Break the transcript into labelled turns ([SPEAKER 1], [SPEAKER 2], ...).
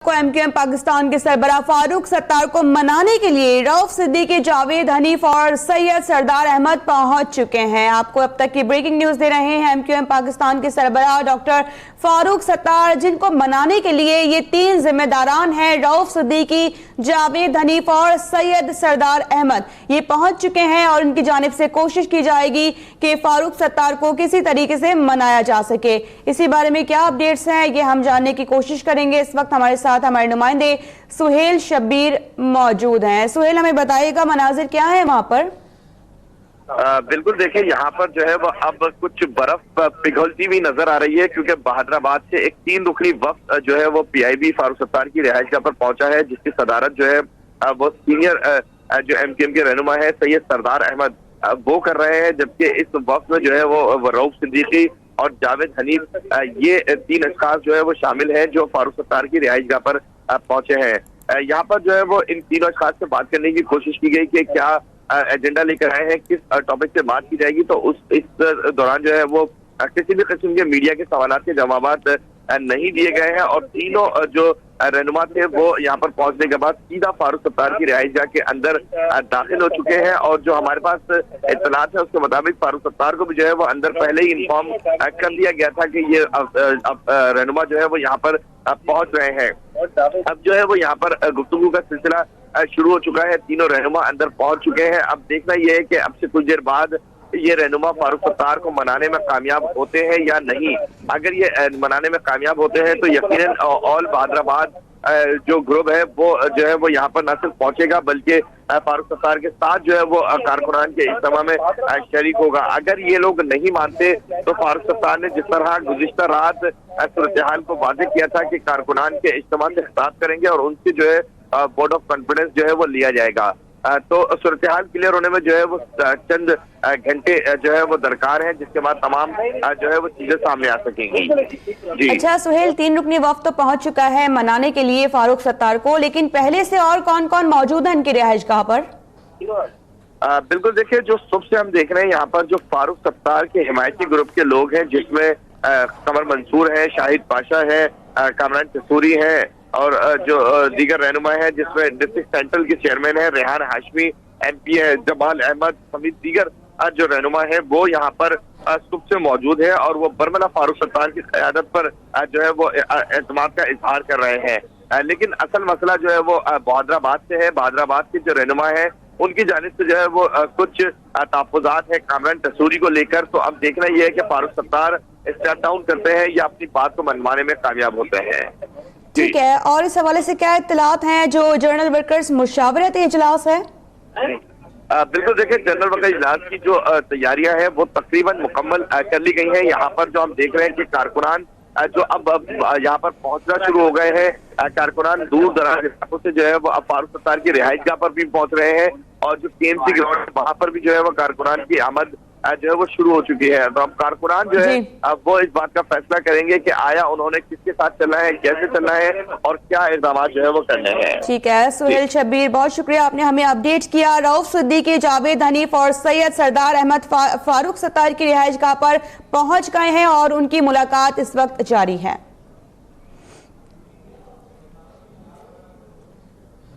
[SPEAKER 1] को MQM पाकिस्तान के सरबराह फारूक सत्तार को मनाने के लिए रऊफ सिद्दीकी, जावेद हनीफ और सैयद सरदार अहमद पहुंच चुके हैं। आपको अब तक की ब्रेकिंग न्यूज दे रहे हैं MQM पाकिस्तान के सरबराह डॉक्टर फारूक सत्तार, जिनको मनाने के लिए ये तीन जिम्मेदारान हैं, रऊफ सिद्दीकी, जावेद हनीफ और सैयद सरदार अहमद, ये पहुंच चुके हैं और उनकी जानिब से कोशिश की जाएगी कि फारूक सत्तार को किसी तरीके से मनाया जा सके। इसी बारे में क्या अपडेट्स हैं ये हम जानने की कोशिश करेंगे। इस वक्त हमारे साथ हमारे नुमाइंदे सुहेल शब्बीर मौजूद हैं। सुहेल, हमें बताइएगा मनाजिर क्या है वहां पर?
[SPEAKER 2] बिल्कुल, देखिए यहाँ पर जो है वो अब कुछ बर्फ पिघलती हुई नजर आ रही है, क्योंकि बहादराबाद से एक 3 रुकनी वफ्द जो है वो PIB फारूक सत्तार की रिहाइशगाह पर पहुंचा है, जिसकी सदारत जो है वो सीनियर जो MQM के रहनुमा है सैयद सरदार अहमद वो कर रहे हैं, जबकि इस वफ्द में जो है वो रऊफ सिद्दीकी और जावेद हनीफ ये 3 अशखास जो है वो शामिल हैं जो फारूक सत्तार की रिहाइशगाह पर पहुंचे हैं। यहाँ पर जो है वो इन 3 अशखास से बात करने की कोशिश की गई कि क्या एजेंडा लेकर आए हैं, किस टॉपिक से बात की जाएगी। तो इस दौरान जो है वो किसी भी किस्म के मीडिया के सवालात के जवाबात नहीं दिए गए हैं और तीनों जो रहनुमा थे वो यहाँ पर पहुंचने के बाद सीधा फारूक सत्तार की रिहाइशगाह के अंदर दाखिल हो चुके हैं। और जो हमारे पास इत्तलात है उसके मुताबिक फारूक सत्तार को भी जो है वो अंदर पहले ही इन्फॉर्म कर दिया गया था कि ये अब रहनुमा जो है वो यहाँ पर पहुंच रहे हैं। अब जो है वो यहाँ पर गुफ्तगू का सिलसिला शुरू हो चुका है, तीनों रहनुमा अंदर पहुंच चुके हैं। अब देखना यह है कि अब से कुछ देर बाद ये रहनुमा फारूक सत्तार को मनाने में कामयाब होते हैं या नहीं। अगर ये मनाने में कामयाब होते हैं तो यकीनन ऑल बहादराबाद जो ग्रुप है वो जो है वो यहाँ पर न सिर्फ पहुंचेगा बल्कि फारूक सत्तार के साथ जो है वो कारकुनान के इज्तिमा में शरीक होगा। अगर ये लोग नहीं मानते तो फारूक सत्तार ने जिस तरह गुज़िश्ता रात सूरत हाल को वाज़ेह किया था कि कारकुनान के इज्तिमा से खिताब करेंगे और उनसे जो है वोट ऑफ कॉन्फिडेंस जो है वो लिया जाएगा। तो सूरत हाल क्लियर होने में जो है वो चंद घंटे जो है वो दरकार है, जिसके बाद तमाम जो है वो चीजें सामने आ सकेंगी। जी
[SPEAKER 1] अच्छा सुहेल, 3 रुकनी वफ्द तो पहुंच चुका है मनाने के लिए फारूक सत्तार को, लेकिन पहले से और कौन कौन मौजूद है इनकी रिहाइशगाह पर?
[SPEAKER 2] बिल्कुल, देखिए जो सुबह से हम देख रहे हैं यहाँ पर जो फारूक सत्तार के हिमायती ग्रुप के लोग हैं, जिसमें कमर मंसूर है, शाहिद पाशा है, कामरान चसूरी है और जो दीगर रहनुमा है, जिसमें डिस्ट्रिक्ट सेंट्रल के चेयरमैन है रेहान हाशमी, MP है जमाल अहमद समेत दीगर जो रहनुमा है वो यहाँ पर सुबह से मौजूद है और वो बरमला फारूक सत्तार की क़यादत पर जो है वो एतमाद का इजहार कर रहे हैं। लेकिन असल मसला जो है वो बहादराबाद से है। बहादराबाद के जो रहनुमा है उनकी जानिब से जो है वो कुछ तहफ़्फ़ुज़ात है कामरान चसूरी को लेकर। तो अब देखना यह है कि फारूक सत्तार स्टेप डाउन करते हैं या अपनी बात को मनवाने में कामयाब होते हैं।
[SPEAKER 1] ठीक है, और इस हवाले से क्या इत्तलात हैं जो जनरल वर्कर्स मुशावरती इजलास है?
[SPEAKER 2] बिल्कुल, देखिए जनरल वर्कर इजलास की जो तैयारियां हैं वो तकरीबन मुकम्मल कर ली गई हैं। यहाँ पर जो हम देख रहे हैं कि कारकुनान जो अब यहाँ पर पहुंचना शुरू हो गए हैं। कारकुनान दूर दराज इलाकों से जो है वो अब फारूक सत्तार की रिहाइशगाह पर भी पहुंच रहे हैं और जो KMC ग्राउंड वहां पर भी जो है वो कारकुनान की आमद जो है वो शुरू हो चुकी है। तो अब कारकुनान जो है अब वो इस बात का फैसला करेंगे कि आया उन्होंने किसके साथ चलना है, कैसे चलना है और क्या इक़दाम जो है वो करने हैं।
[SPEAKER 1] ठीक है सुहेल शब्बीर, बहुत शुक्रिया, आपने हमें अपडेट किया। रऊफ सिद्दीकी, जावेद हनीफ और सैयद सरदार अहमद फारूक सत्तार की रिहाइशगाह पर पहुंच गए हैं और उनकी मुलाकात इस वक्त जारी है।